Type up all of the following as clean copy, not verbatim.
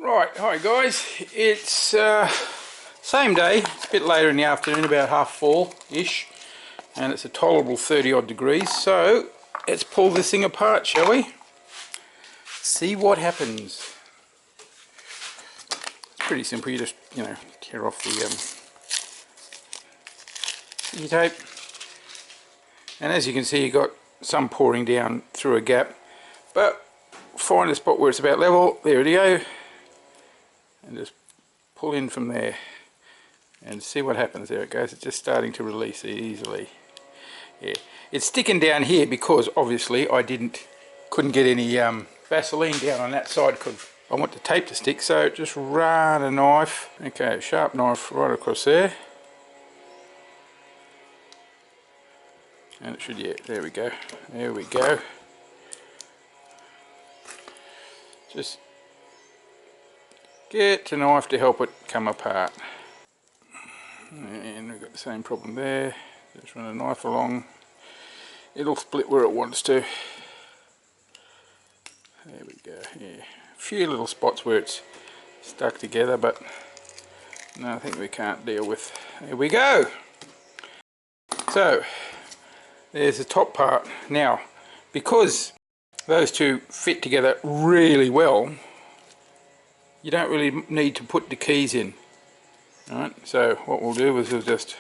Right, hi guys, it's same day, it's a bit later in the afternoon, about 4:30ish, and it's a tolerable 30 odd degrees, so let's pull this thing apart, shall we? See what happens. It's pretty simple, you just, tear off the sticky tape, and as you can see you've got some pouring down through a gap, but find a spot where it's about level, there we go. And just pull in from there and see what happens. There it goes, it's just starting to release easily. Yeah, it's sticking down here because obviously I couldn't get any Vaseline down on that side because I want the tape to stick, so just run a knife, okay, sharp knife right across there, and it should, yeah, there we go, just get the knife to help it come apart. And we've got the same problem there. Just run a knife along. It'll split where it wants to. There we go. Yeah, a few little spots where it's stuck together, but nothing we can't deal with. There we go. So there's the top part. Now, because those two fit together really well, you don't really need to put the keys in. Right, so what we'll do is we'll just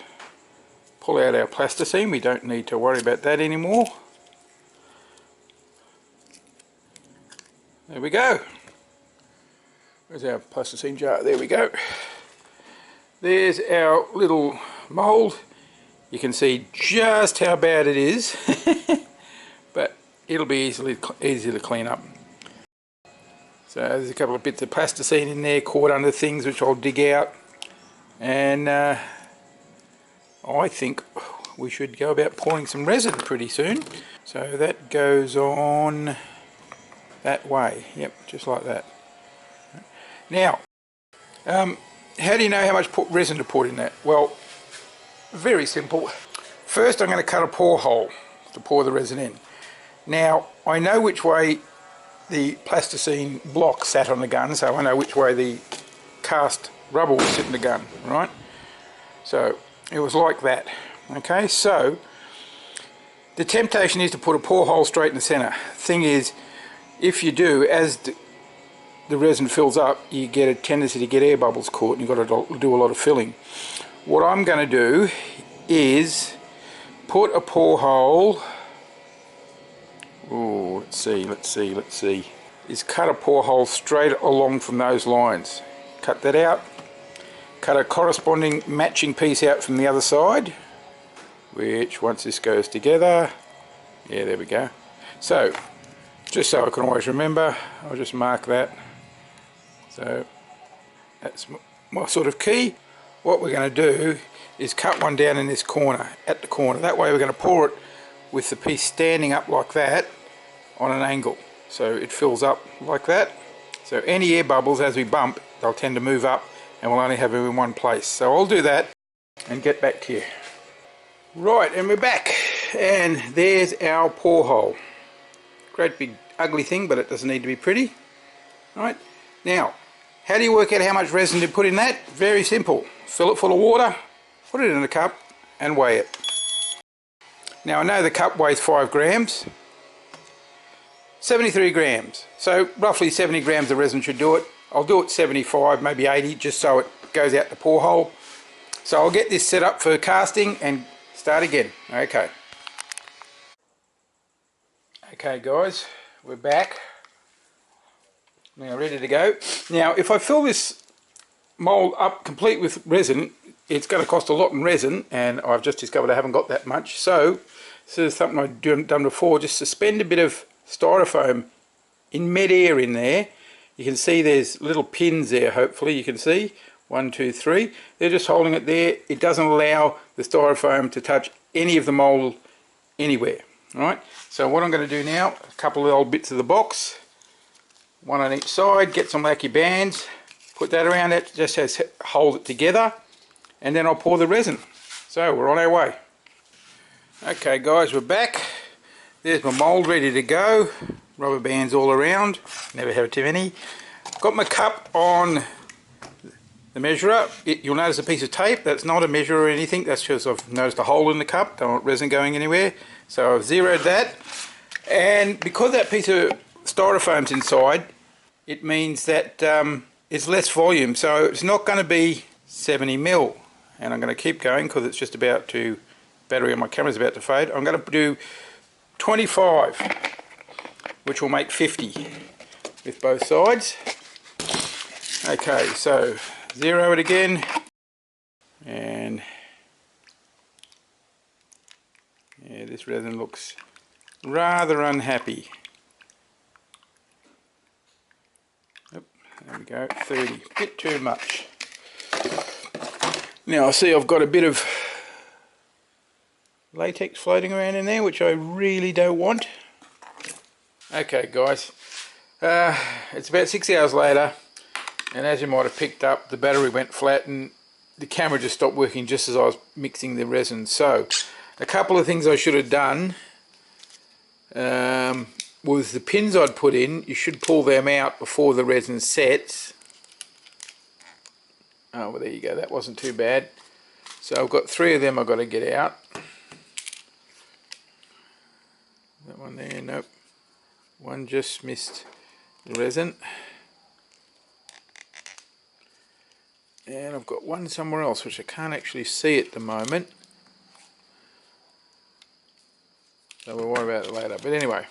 pull out our plasticine. We don't need to worry about that anymore. There we go. Where's our plasticine jar? There we go. There's our little mould. You can see just how bad it is, but it'll be easy to clean up. So there's a couple of bits of plasticine in there caught under things which I'll dig out, and I think we should go about pouring some resin pretty soon. So that goes on that way, yep, just like that. Now, how do you know how much resin to put in that? Well, very simple. First I'm going to cut a pour hole to pour the resin in. Now I know which way the plasticine block sat on the gun, so I know which way the cast rubber will sit in the gun, right? So it was like that. Okay, so the temptation is to put a pour hole straight in the center. Thing is, if you do, as the resin fills up, you get a tendency to get air bubbles caught, and you've got to do a lot of filling. What I'm going to do is put a pour hole, oh, let's see, is cut a pour hole straight along from those lines. Cut that out, cut a corresponding matching piece out from the other side, which once this goes together, yeah, there we go. So just so I can always remember, I'll just mark that. So that's my sort of key. What we're going to do is cut one down in this corner, at the corner. That way we're going to pour it with the piece standing up like that on an angle, so it fills up like that. So any air bubbles as we bump, they'll tend to move up and we'll only have them in one place. So I'll do that and get back to you. Right, and we're back, and there's our pour hole. Great big ugly thing, but it doesn't need to be pretty. Right, now how do you work out how much resin to put in that? Very simple. Fill it full of water, put it in a cup and weigh it. Now I know the cup weighs 5 grams, 73 grams, so roughly 70 grams of resin should do it. I'll do it 75, maybe 80, just so it goes out the pour hole. So I'll get this set up for casting and start again. Okay guys, we're back. Now ready to go. Now if I fill this mould up complete with resin, it's going to cost a lot in resin, and I've just discovered I haven't got that much. So this is something I've done before. Just suspend a bit of styrofoam in mid-air in there. You can see there's little pins there, hopefully you can see. 1, 2, 3. They're just holding it there. It doesn't allow the styrofoam to touch any of the mould anywhere. Alright, so what I'm going to do now, a couple of old bits of the box, one on each side, get some lacquer bands, put that around it, just as hold it together, and then I'll pour the resin. So we're on our way. Okay guys, we're back. There's my mould ready to go. Rubber bands all around, never have too many. Got my cup on the measurer. You'll notice a piece of tape. That's not a measure or anything. That's just I've noticed a hole in the cup. Don't want resin going anywhere. So I've zeroed that. And because that piece of styrofoam's inside, it means that it's less volume. So it's not going to be 70 mil. And I'm going to keep going because it's just about to, battery on my camera is about to fade. I'm going to do 25, which will make 50 with both sides. Okay, so zero it again, and yeah, this resin looks rather unhappy. Yep, there we go, 30, bit too much. Now I see I've got a bit of latex floating around in there, which I really don't want. Okay guys, it's about 6 hours later, and as you might have picked up, the battery went flat and the camera just stopped working just as I was mixing the resin. So a couple of things I should have done was the pins I'd put in, you should pull them out before the resin sets. Oh, well there you go, that wasn't too bad. So I've got 3 of them I've got to get out. That one there, nope. One just missed the resin. And I've got one somewhere else which I can't actually see at the moment. So we'll worry about it later. But anyway,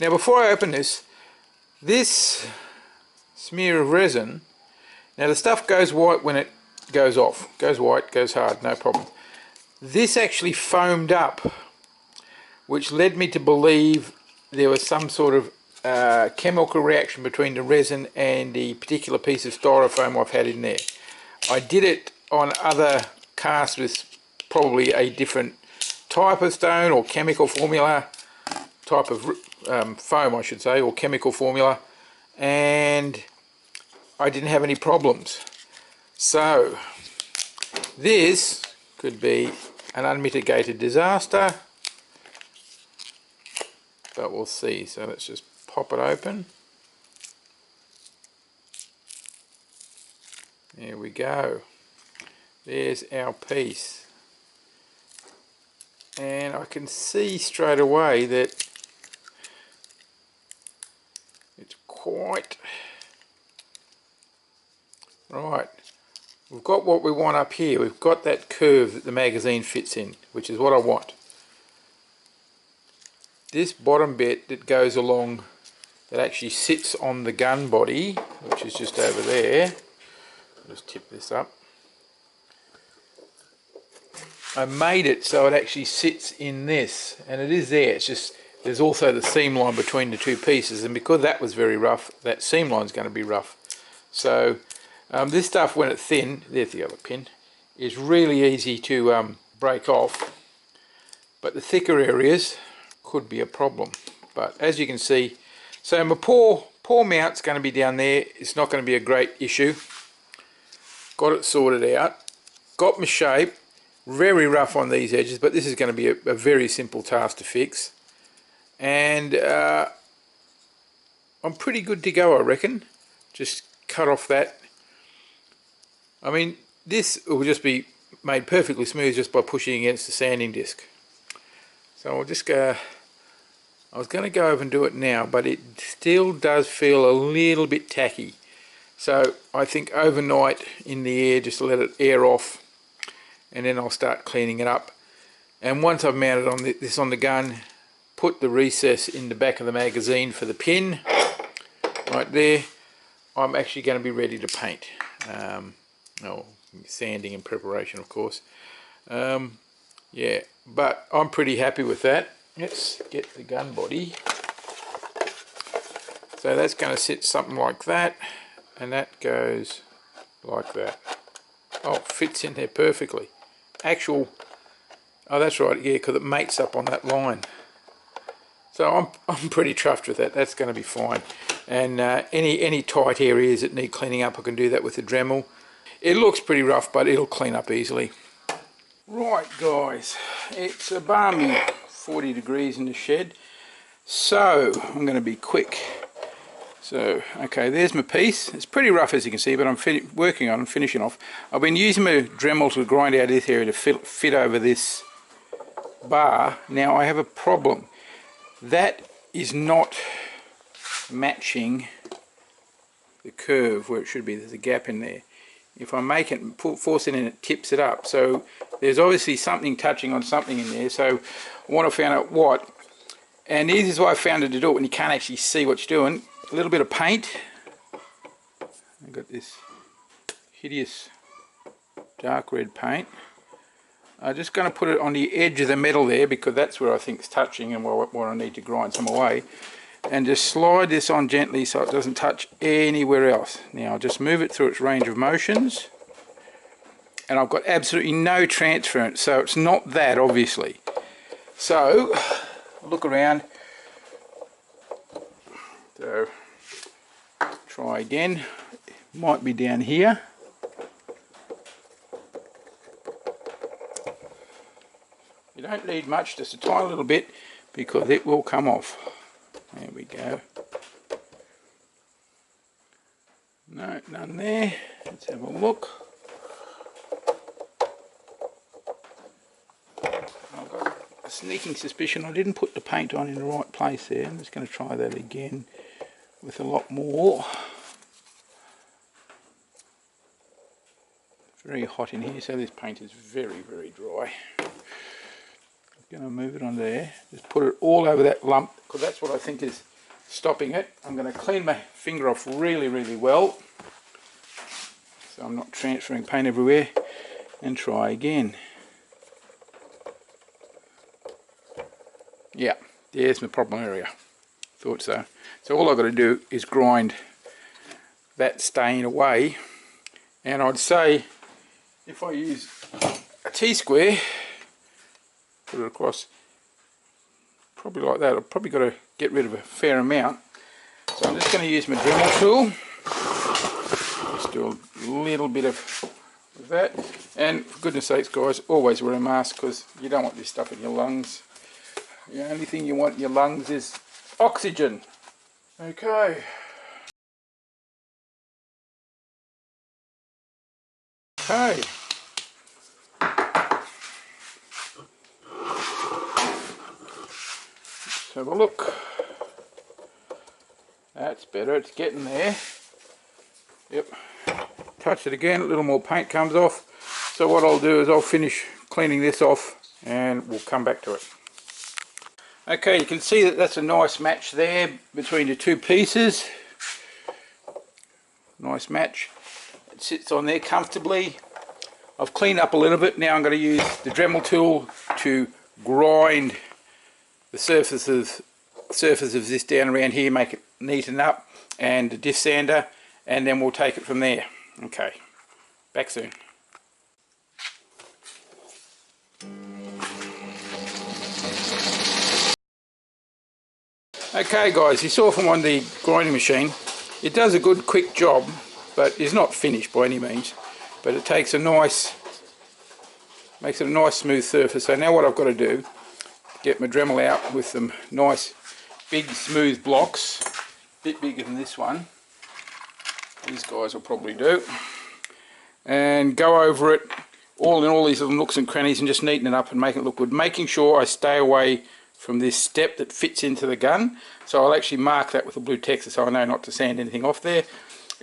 now before I open this smear of resin, now the stuff goes white when it goes off. Goes white, goes hard, no problem. This actually foamed up, which led me to believe there was some sort of chemical reaction between the resin and the particular piece of styrofoam I've had in there. I did it on other casts with probably a different type of stone or chemical formula, type of foam I should say, or chemical formula, and I didn't have any problems. So this could be an unmitigated disaster, but we'll see. So let's just pop it open. There we go. There's our piece. And I can see straight away that it's quite right. We've got what we want up here. We've got that curve that the magazine fits in, which is what I want. This bottom bit that goes along, that actually sits on the gun body, which is just over there. I'll just tip this up. I made it so it actually sits in this, and it is there. It's just there's also the seam line between the two pieces, and because that was very rough, that seam line is going to be rough. So this stuff, when it's thin, there's the other pin, is really easy to break off, but the thicker areas could be a problem. But as you can see, so my paw mount's going to be down there. It's not going to be a great issue. Got it sorted out, got my shape. Very rough on these edges, but this is going to be a very simple task to fix, and I'm pretty good to go, I reckon. Just cut off that. I mean, this will just be made perfectly smooth just by pushing against the sanding disc. So I'll just go. I was going to go over and do it now, but it still does feel a little bit tacky. So I think overnight in the air, just to let it air off, and then I'll start cleaning it up. And once I've mounted on this on the gun, put the recess in the back of the magazine for the pin, right there, I'm actually going to be ready to paint. Sanding in preparation, of course. Yeah, but I'm pretty happy with that. Let's get the gun body. So that's going to sit something like that, and that goes like that. Oh, fits in there perfectly. Oh, that's right, yeah, because it mates up on that line. So I'm pretty chuffed with that. That's going to be fine. And any tight areas that need cleaning up, I can do that with the Dremel. It looks pretty rough, but it'll clean up easily. Right, guys, it's a balmy 40 degrees in the shed, so I'm going to be quick. So, okay, there's my piece. It's pretty rough as you can see, but I'm working on and finishing off. I've been using my Dremel to grind out this area to fit over this bar. Now I have a problem. That is not matching the curve where it should be. There's a gap in there. If I make it and force it in, it tips it up. So there's obviously something touching on something in there. So I want to find out what. And this is why I found it to do it when you can't actually see what you're doing. A little bit of paint. I've got this hideous dark red paint. I'm just going to put it on the edge of the metal there because that's where I think it's touching and what I need to grind some away. And just slide this on gently so it doesn't touch anywhere else. Now I'll just move it through its range of motions. And I've got absolutely no transference, so it's not that obviously. So, look around. So, try again. Might be down here. You don't need much, just a tiny little bit, because it will come off. There we go. No, none there. Let's have a look. I've got a sneaking suspicion I didn't put the paint on in the right place there. I'm just going to try that again with a lot more. It's very hot in here, so this paint is very, very dry. I'm going to move it on there. Just put it all over that lump, because that's what I think is stopping it. I'm going to clean my finger off really, really well, so I'm not transferring paint everywhere, and try again. Yeah, there's my problem area. Thought so. So all I've got to do is grind that stain away, and I'd say if I use a T-square, put it across, probably like that. I've probably got to get rid of a fair amount. So I'm just going to use my Dremel tool. Just do a little bit of that. And for goodness sakes, guys, always wear a mask because you don't want this stuff in your lungs. The only thing you want in your lungs is oxygen. Okay. Okay. Let's have a look. That's better, it's getting there. Yep. Touch it again, a little more paint comes off. So what I'll do is I'll finish cleaning this off and we'll come back to it. Okay, you can see that that's a nice match there between the two pieces. Nice match. It sits on there comfortably. I've cleaned up a little bit. Now I'm going to use the Dremel tool to grind the surface of this down around here, make it neaten up, and the diff sander, and then we'll take it from there. Okay, back soon. Okay guys, you saw from on the grinding machine, it does a good quick job, but it's not finished by any means, but it takes a nice, makes it a nice smooth surface. So now what I've got to do, get my Dremel out with some nice big smooth blocks, a bit bigger than this one, these guys will probably do, and go over it all in all these little nooks and crannies and just neaten it up and make it look good, making sure I stay away from this step that fits into the gun. So I'll actually mark that with a blue texture so I know not to sand anything off there,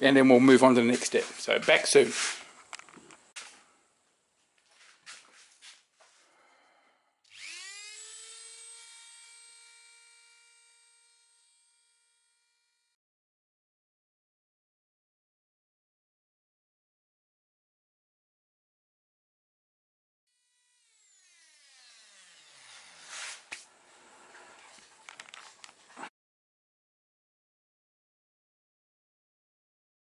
and then we'll move on to the next step. So back soon.